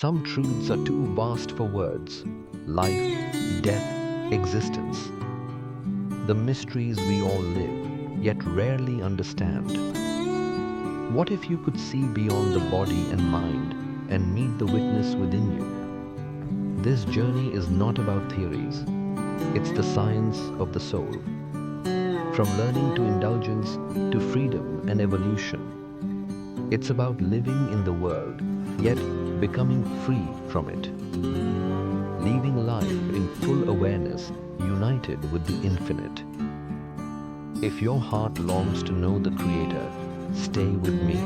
Some truths are too vast for words. Life, death, existence. The mysteries we all live, yet rarely understand. What if you could see beyond the body and mind and meet the witness within you? This journey is not about theories. It's the science of the soul. From learning to indulgence to freedom and evolution. It's about living in the world, yet becoming free from it. Leaving life in full awareness, united with the infinite. If your heart longs to know the Creator, stay with me.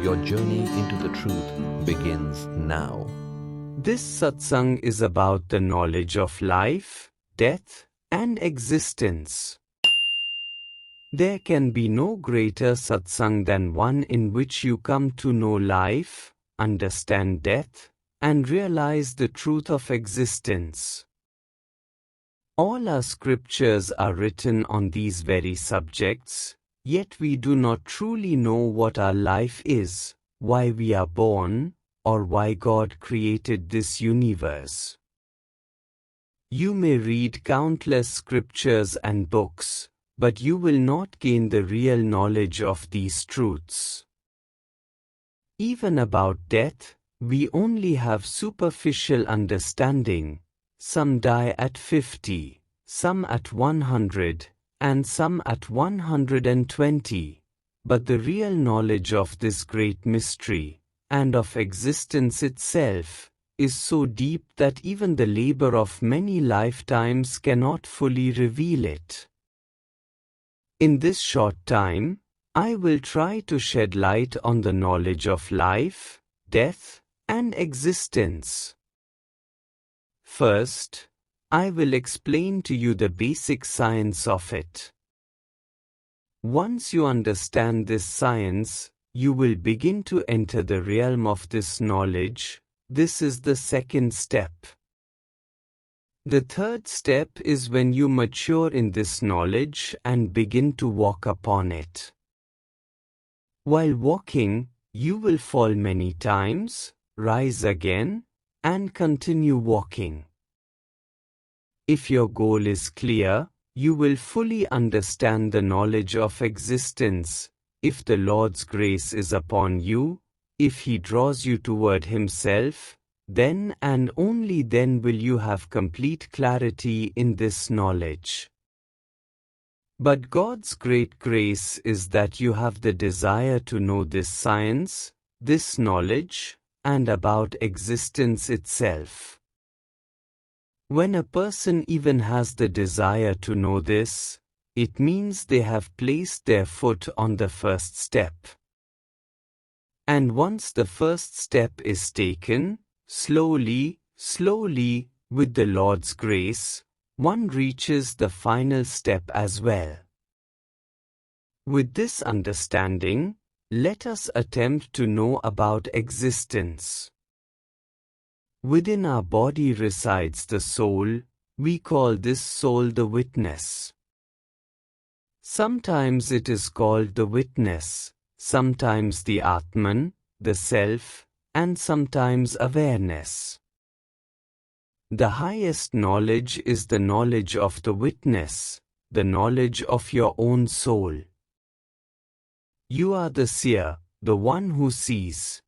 Your journey into the truth begins now. This satsang is about the knowledge of life, death, and existence. There can be no greater satsang than one in which you come to know life, understand death, and realize the truth of existence. All our scriptures are written on these very subjects, yet we do not truly know what our life is, why we are born, or why God created this universe. You may read countless scriptures and books, but you will not gain the real knowledge of these truths. Even about death, we only have superficial understanding. Some die at 50, some at 100, and some at 120. But the real knowledge of this great mystery, and of existence itself, is so deep that even the labor of many lifetimes cannot fully reveal it. In this short time, I will try to shed light on the knowledge of life, death, and existence. First, I will explain to you the basic science of it. Once you understand this science, you will begin to enter the realm of this knowledge. This is the second step. The third step is when you mature in this knowledge and begin to walk upon it. While walking, you will fall many times, rise again, and continue walking. If your goal is clear, you will fully understand the knowledge of existence. If the Lord's grace is upon you, if He draws you toward Himself, then and only then will you have complete clarity in this knowledge. But God's great grace is that you have the desire to know this science, this knowledge, and about existence itself. When a person even has the desire to know this, it means they have placed their foot on the first step. And once the first step is taken, slowly, with the Lord's grace, one reaches the final step as well. With this understanding, let us attempt to know about existence. Within our body resides the soul. We call this soul the witness. Sometimes it is called the witness, sometimes the atman, the self, and sometimes awareness. The highest knowledge is the knowledge of the witness, the knowledge of your own soul. You are the seer, the one who sees.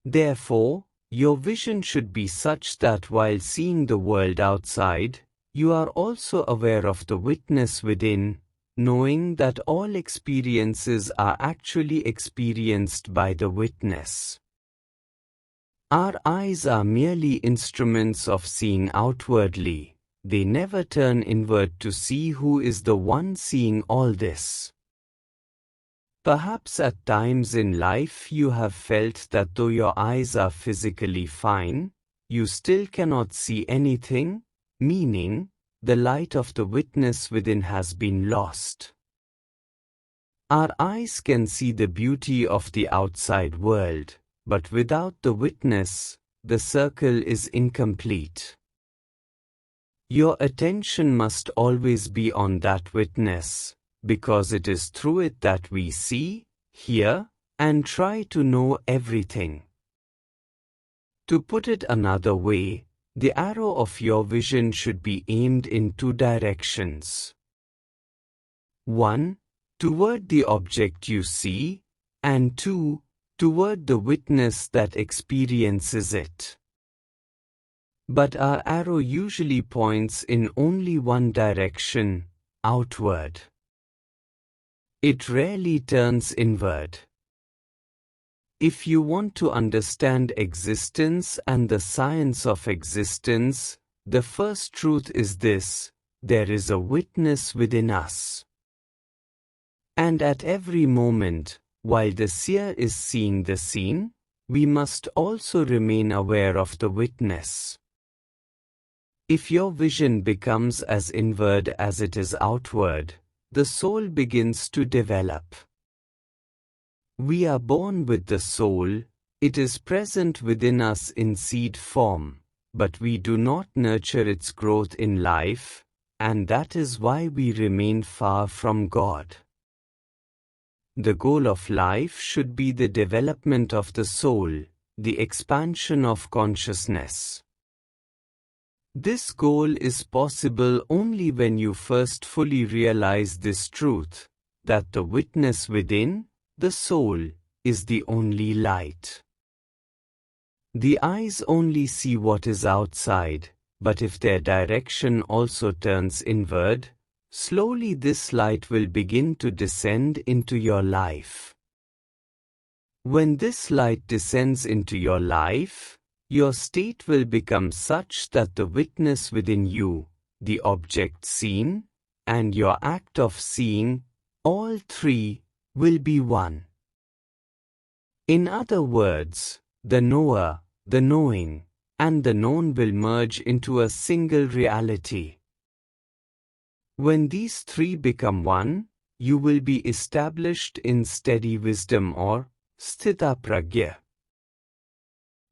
Therefore, your vision should be such that while seeing the world outside, you are also aware of the witness within, knowing that all experiences are actually experienced by the witness. Our eyes are merely instruments of seeing outwardly. They never turn inward to see who is the one seeing all this. Perhaps at times in life you have felt that though your eyes are physically fine, you still cannot see anything, meaning, the light of the witness within has been lost. Our eyes can see the beauty of the outside world, but without the witness, the circle is incomplete. Your attention must always be on that witness, because it is through it that we see, hear, and try to know everything. To put it another way, the arrow of your vision should be aimed in two directions. 1. Toward the object you see, and 2. Toward the witness that experiences it. But our arrow usually points in only one direction, outward. It rarely turns inward. If you want to understand existence and the science of existence, the first truth is this: there is a witness within us. And at every moment, while the seer is seeing the scene, we must also remain aware of the witness. If your vision becomes as inward as it is outward, the soul begins to develop. We are born with the soul, it is present within us in seed form, but we do not nurture its growth in life, and that is why we remain far from God. The goal of life should be the development of the soul, the expansion of consciousness. This goal is possible only when you first fully realize this truth, that the witness within, the soul, is the only light. The eyes only see what is outside, but if their direction also turns inward, slowly this light will begin to descend into your life. When this light descends into your life, your state will become such that the witness within you, the object seen, and your act of seeing, all three, will be one. In other words, the knower, the knowing, and the known will merge into a single reality. When these three become one, you will be established in steady wisdom or sthita prajna.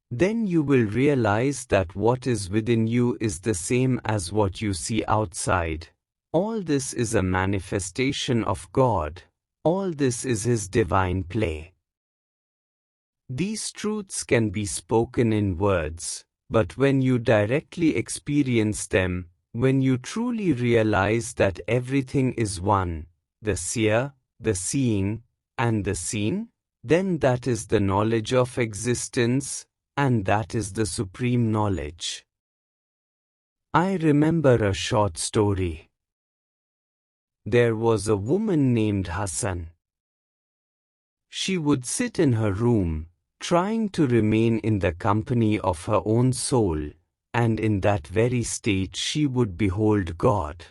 Then you will realize that what is within you is the same as what you see outside. All this is a manifestation of God. All this is His divine play. These truths can be spoken in words, but when you directly experience them, when you truly realize that everything is one, the seer, the seeing, and the seen, then that is the knowledge of existence, and that is the supreme knowledge. I remember a short story. There was a woman named Hassan. She would sit in her room, trying to remain in the company of her own soul, and in that very state she would behold God.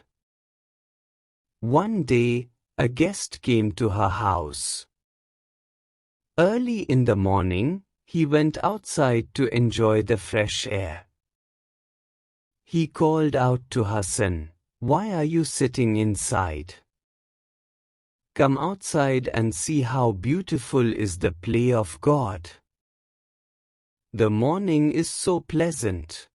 One day, a guest came to her house. Early in the morning, he went outside to enjoy the fresh air. He called out to Hassan, "Why are you sitting inside? Come outside and see how beautiful is the play of God. The morning is so pleasant."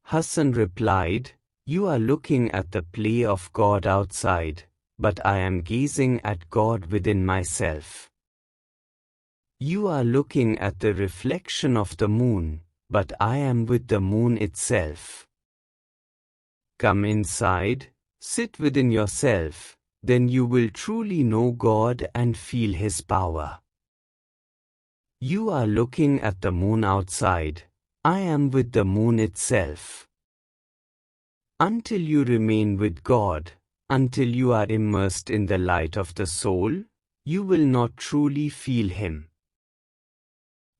Hassan replied, "You are looking at the play of God outside, but I am gazing at God within myself. You are looking at the reflection of the moon, but I am with the moon itself. Come inside, sit within yourself, then you will truly know God and feel His power. You are looking at the moon outside, I am with the moon itself. Until you remain with God, until you are immersed in the light of the soul, you will not truly feel Him.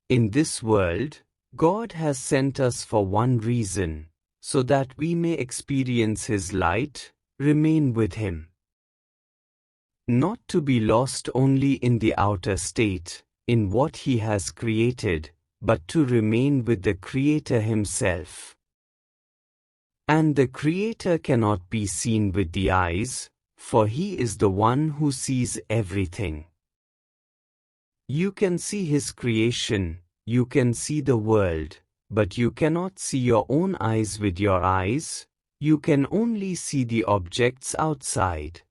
In this world, God has sent us for one reason, so that we may experience His light, remain with Him. Not to be lost only in the outer state, in what He has created, but to remain with the Creator Himself. And the Creator cannot be seen with the eyes, for He is the one who sees everything. You can see His creation, you can see the world, but you cannot see your own eyes with your eyes, you can only see the objects outside.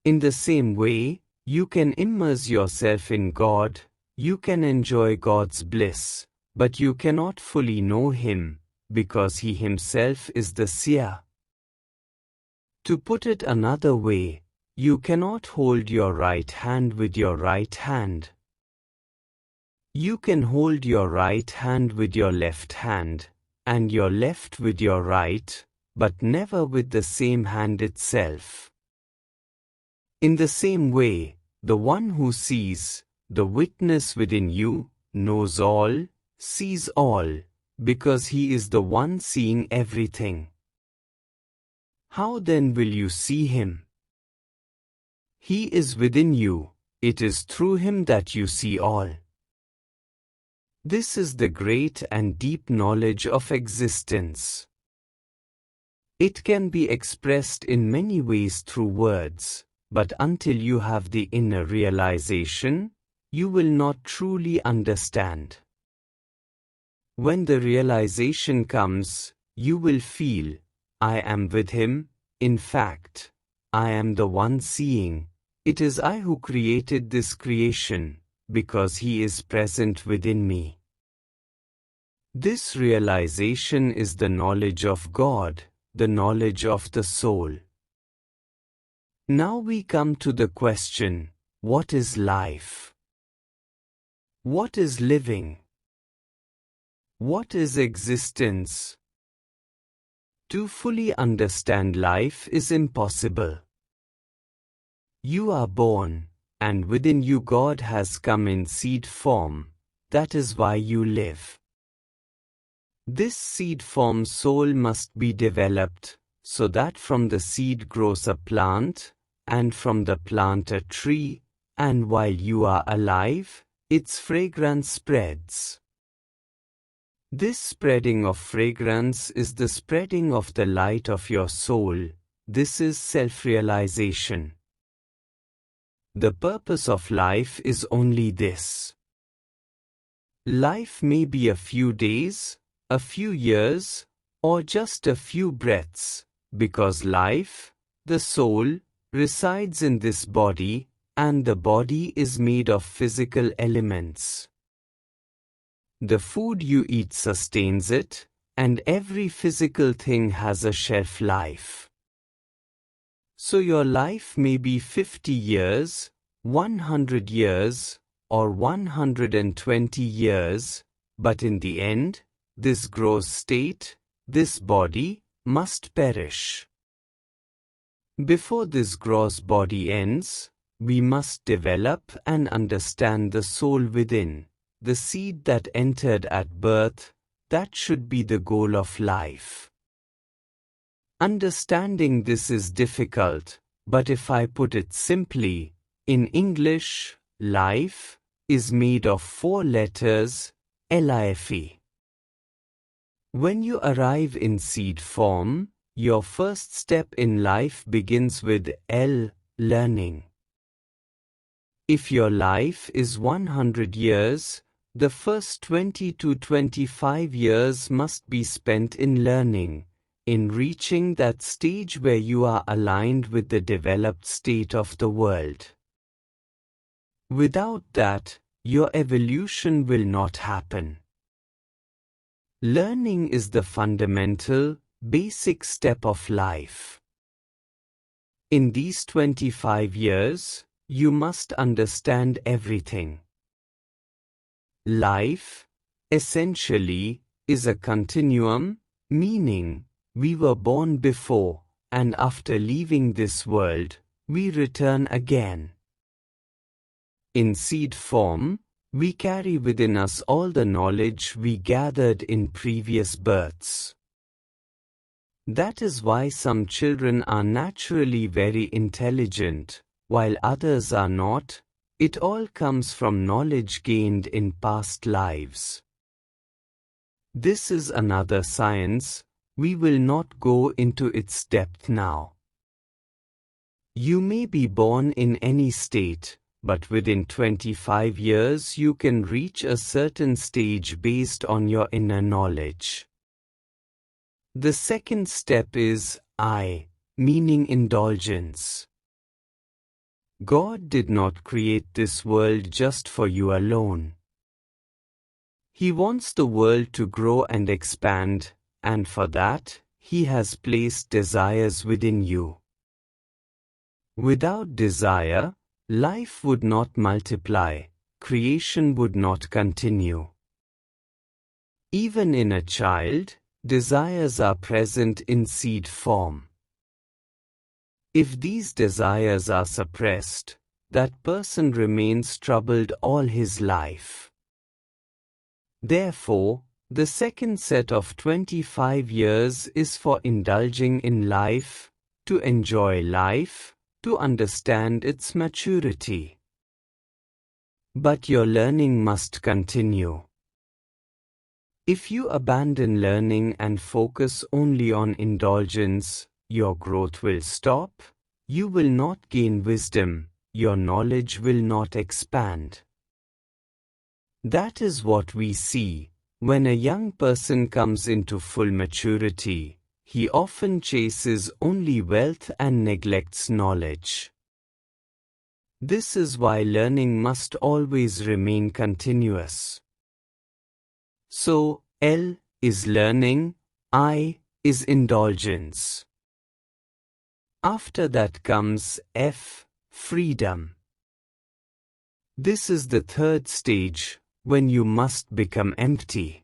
In the same way, you can immerse yourself in God, You can enjoy God's bliss, but you cannot fully know Him, because He Himself is the seer. To put it another way, you cannot hold your right hand with your right hand. You can hold your right hand with your left hand, and your left with your right, but never with the same hand itself. In the same way, the one who sees, the witness within you, knows all, sees all, because he is the one seeing everything. How then will you see him? He is within you, it is through him that you see all. This is the great and deep knowledge of existence. It can be expressed in many ways through words, but until you have the inner realization, you will not truly understand. When the realization comes, you will feel, I am with him, in fact, I am the one seeing, it is I who created this creation, because he is present within me. This realization is the knowledge of God, the knowledge of the soul. Now we come to the question, what is life? What is living? What is existence? To fully understand life is impossible. You are born, and within you God has come in seed form, that is why you live. This seed form soul must be developed, so that from the seed grows a plant, and from the plant a tree, and while you are alive, its fragrance spreads. This spreading of fragrance is the spreading of the light of your soul, this is self-realization. The purpose of life is only this. Life may be a few days, a few years, or just a few breaths, because life, the soul, resides in this body, and the body is made of physical elements. The food you eat sustains it, and every physical thing has a shelf life. So your life may be 50 years, 100 years, or 120 years, but in the end, this gross state, this body, must perish. Before this gross body ends, we must develop and understand the soul within, the seed that entered at birth, that should be the goal of life. Understanding this is difficult, but if I put it simply, in English, life is made of 4 letters, LIFE. When you arrive in seed form, your first step in life begins with L, learning. If your life is 100 years, the first 20 to 25 years must be spent in learning, in reaching that stage where you are aligned with the developed state of the world. Without that, your evolution will not happen. Learning is the fundamental, basic step of life. In these 25 years, you must understand everything. Life, essentially, is a continuum, meaning, we were born before, and after leaving this world, we return again. In seed form, we carry within us all the knowledge we gathered in previous births. That is why some children are naturally very intelligent, while others are not. It all comes from knowledge gained in past lives. This is another science, we will not go into its depth now. You may be born in any state, but within 25 years you can reach a certain stage based on your inner knowledge. The second step is I, meaning indulgence. God did not create this world just for you alone. He wants the world to grow and expand, and for that, He has placed desires within you. Without desire, life would not multiply, creation would not continue. Even in a child, desires are present in seed form. If these desires are suppressed, that person remains troubled all his life. Therefore, the second set of 25 years is for indulging in life, to enjoy life, to understand its maturity. But your learning must continue. If you abandon learning and focus only on indulgence, your growth will stop, you will not gain wisdom, your knowledge will not expand. That is what we see. When a young person comes into full maturity, he often chases only wealth and neglects knowledge. This is why learning must always remain continuous. So, L is learning, I is indulgence. After that comes F, freedom. This is the third stage, when you must become empty.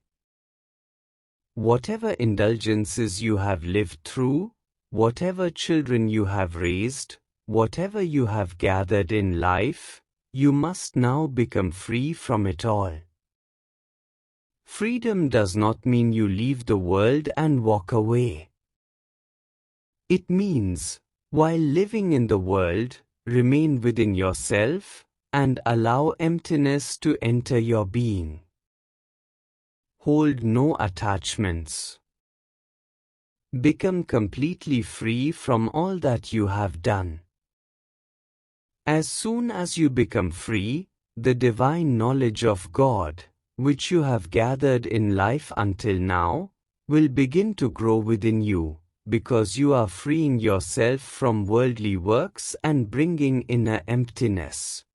Whatever indulgences you have lived through, whatever children you have raised, whatever you have gathered in life, you must now become free from it all. Freedom does not mean you leave the world and walk away. It means, while living in the world, remain within yourself, and allow emptiness to enter your being. Hold no attachments. Become completely free from all that you have done. As soon as you become free, the divine knowledge of God, which you have gathered in life until now, will begin to grow within you, because you are freeing yourself from worldly works and bringing inner emptiness.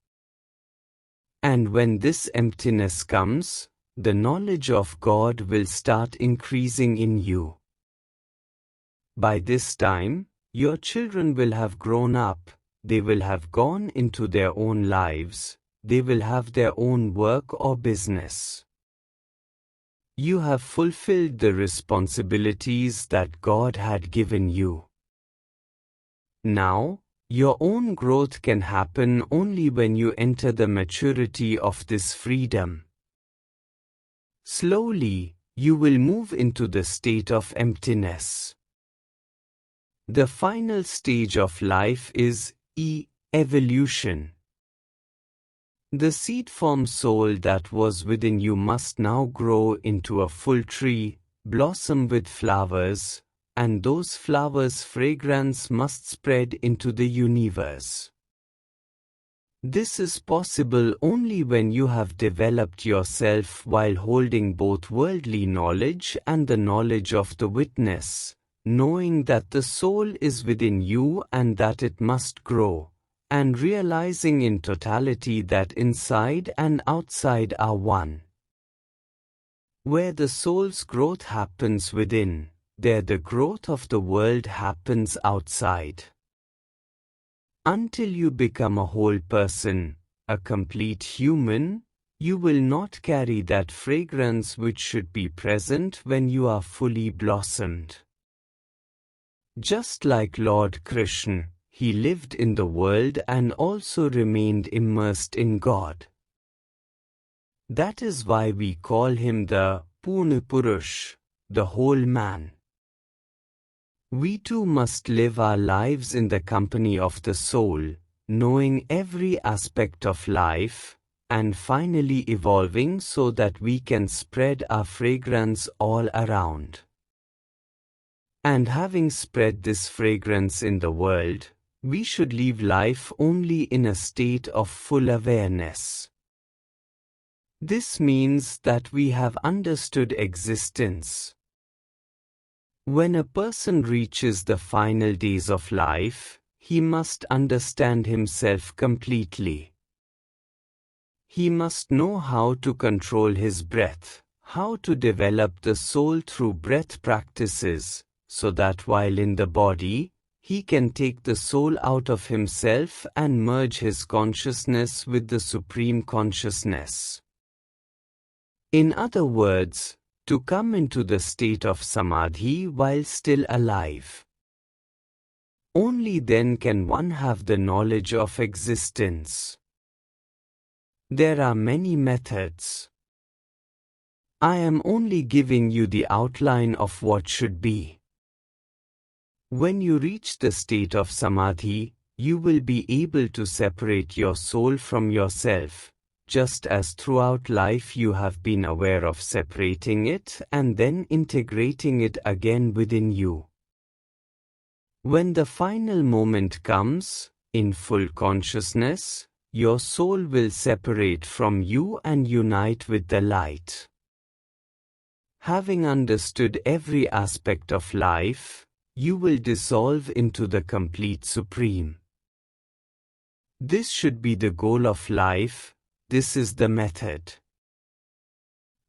And when this emptiness comes, the knowledge of God will start increasing in you. By this time, your children will have grown up, they will have gone into their own lives, they will have their own work or business. You have fulfilled the responsibilities that God had given you. Now, your own growth can happen only when you enter the maturity of this freedom. Slowly, you will move into the state of emptiness. The final stage of life is evolution. The seed form soul that was within you must now grow into a full tree, blossom with flowers, and those flowers' fragrance must spread into the universe. This is possible only when you have developed yourself while holding both worldly knowledge and the knowledge of the witness, knowing that the soul is within you and that it must grow, and realizing in totality that inside and outside are one. Where the soul's growth happens within, there the growth of the world happens outside. Until you become a whole person, a complete human, you will not carry that fragrance which should be present when you are fully blossomed. Just like Lord Krishna, he lived in the world and also remained immersed in God. That is why we call him the Purna Purush, the whole man. We too must live our lives in the company of the soul, knowing every aspect of life, and finally evolving so that we can spread our fragrance all around. And having spread this fragrance in the world, we should live life only in a state of full awareness. This means that we have understood existence. When a person reaches the final days of life, he must understand himself completely. He must know how to control his breath, how to develop the soul through breath practices, so that while in the body, he can take the soul out of himself and merge his consciousness with the supreme consciousness. In other words, to come into the state of samadhi while still alive. Only then can one have the knowledge of existence. There are many methods. I am only giving you the outline of what should be. When you reach the state of samadhi, you will be able to separate your soul from yourself, just as throughout life you have been aware of separating it and then integrating it again within you. When the final moment comes, in full consciousness, your soul will separate from you and unite with the light. Having understood every aspect of life, you will dissolve into the complete supreme. This should be the goal of life, this is the method.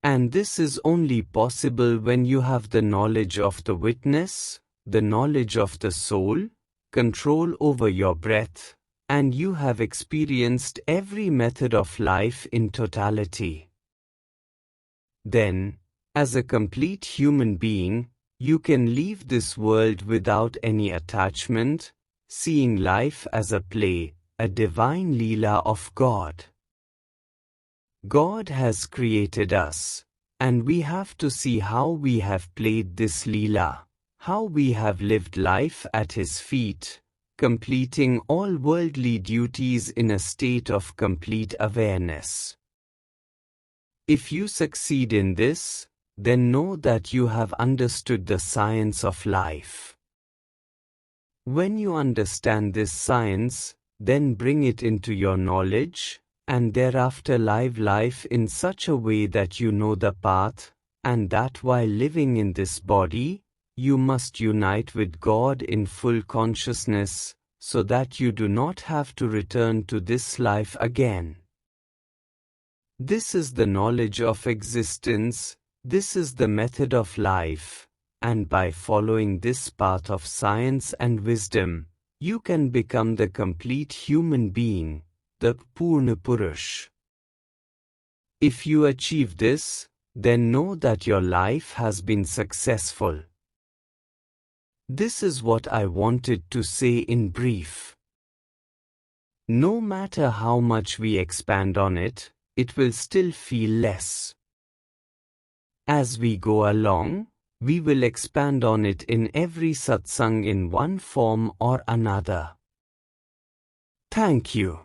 And this is only possible when you have the knowledge of the witness, the knowledge of the soul, control over your breath, and you have experienced every method of life in totality. Then, as a complete human being, you can leave this world without any attachment, seeing life as a play, a divine leela of God. God has created us, and we have to see how we have played this leela, how we have lived life at His feet, completing all worldly duties in a state of complete awareness. If you succeed in this, then know that you have understood the science of life. When you understand this science, then bring it into your knowledge, and thereafter live life in such a way that you know the path, and that while living in this body, you must unite with God in full consciousness, so that you do not have to return to this life again. This is the knowledge of existence. This is the method of life, and by following this path of science and wisdom, you can become the complete human being, the Purna Purush. If you achieve this, then know that your life has been successful. This is what I wanted to say in brief. No matter how much we expand on it, it will still feel less. As we go along, we will expand on it in every satsang in one form or another. Thank you.